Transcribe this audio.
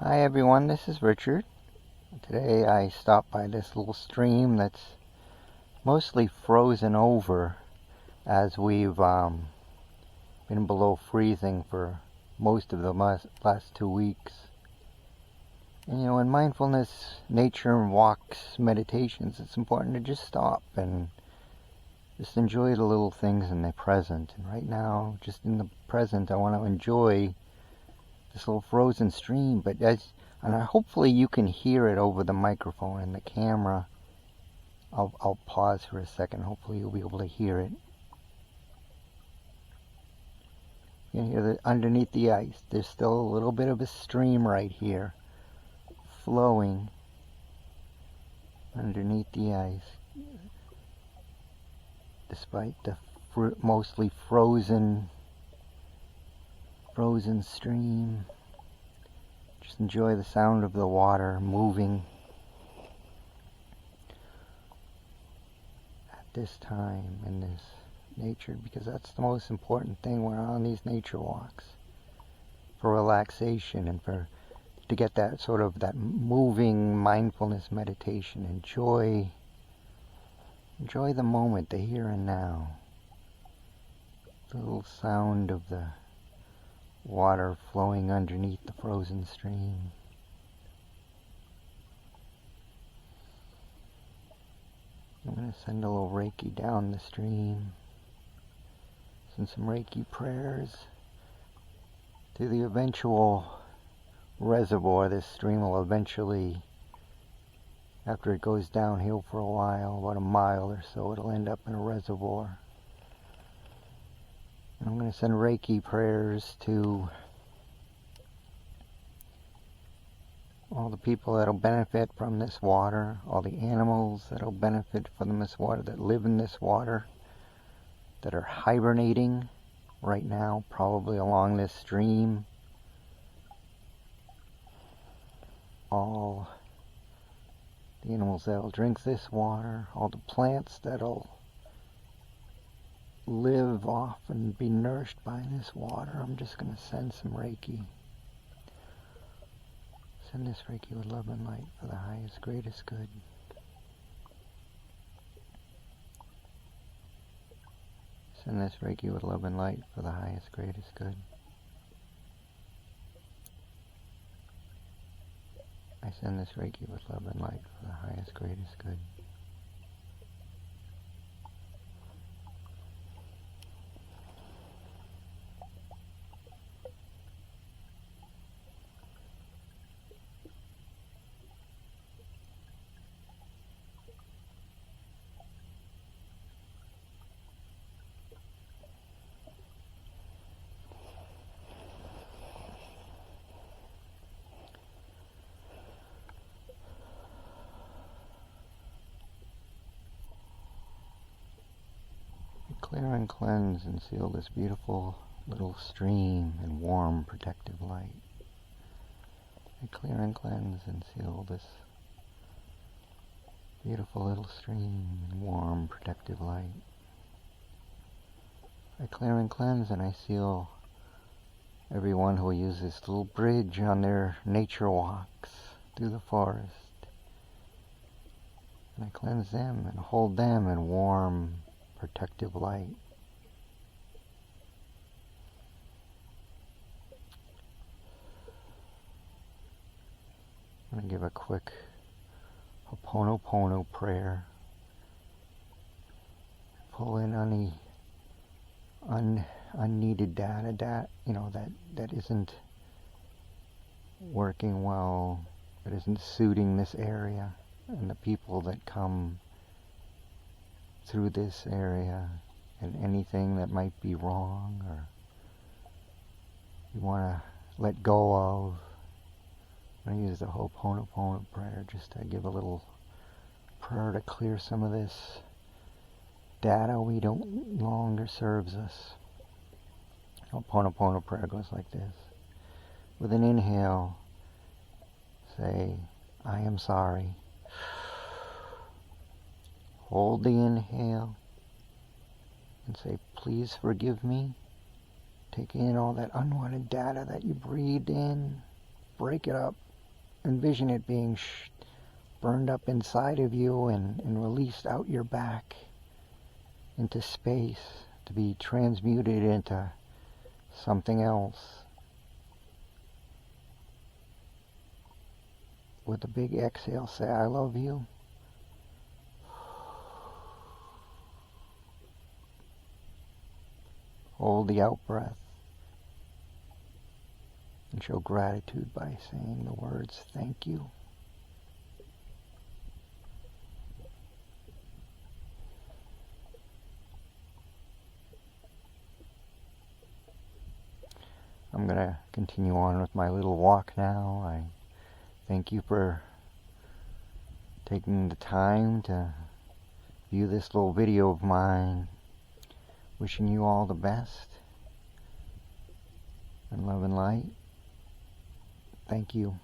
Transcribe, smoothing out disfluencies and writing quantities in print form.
Hi everyone, this is Richard. Today I stopped by this little stream that's mostly frozen over as we've been below freezing for most of the last 2 weeks. And in mindfulness, nature, and walks, meditations, it's important to just stop and just enjoy the little things in the present. And right now, just in the present, I want to enjoy this little frozen stream, and hopefully you can hear it over the microphone and the camera. I'll pause for a second. Hopefully you'll be able to hear it. You can hear that underneath the ice. There's still a little bit of a stream right here, flowing underneath the ice, despite the mostly frozen stream. Just enjoy the sound of the water moving at this time in this nature, because that's the most important thing when we're on these nature walks, for relaxation and to get that sort of that moving mindfulness meditation. Enjoy the moment, the here and now. The little sound of the water flowing underneath the frozen stream. I'm going to send a little Reiki down the stream. Send some Reiki prayers to the eventual reservoir. This stream will eventually, after it goes downhill for a while, about a mile or so, it'll end up in a reservoir. And I'm going to send Reiki prayers to all the people that'll benefit from this water, all the animals that'll benefit from this water, that live in this water, that are hibernating right now, probably along this stream. All the animals that'll drink this water, all the plants that'll live off and be nourished by this water. I'm just going to send some Reiki. Send this Reiki with love and light for the highest, greatest good. Send this Reiki with love and light for the highest, greatest good. I send this Reiki with love and light for the highest, greatest good. Clear and cleanse and seal this beautiful little stream in warm, protective light. I clear and cleanse and seal this beautiful little stream in warm, protective light. I clear and cleanse and I seal everyone who will use this little bridge on their nature walks through the forest. And I cleanse them and hold them in warm, protective light. I'm going to give a quick Ho'oponopono prayer. Pull in any unneeded data that isn't working well, that isn't suiting this area and the people that come through this area, and anything that might be wrong or you want to let go of. I'm going to use the Ho'oponopono prayer just to give a little prayer to clear some of this data we don't longer serves us. Ho'oponopono prayer goes like this. With an inhale, say, I am sorry. Hold the inhale and say, please forgive me. Take in all that unwanted data that you breathed in. Break it up. envision it being burned up inside of you and released out your back into space to be transmuted into something else. With a big exhale, say, I love you. Hold the out breath and show gratitude by saying the words, thank you. I'm going to continue on with my little walk now. I thank you for taking the time to view this little video of mine. Wishing you all the best and love and light. Thank you.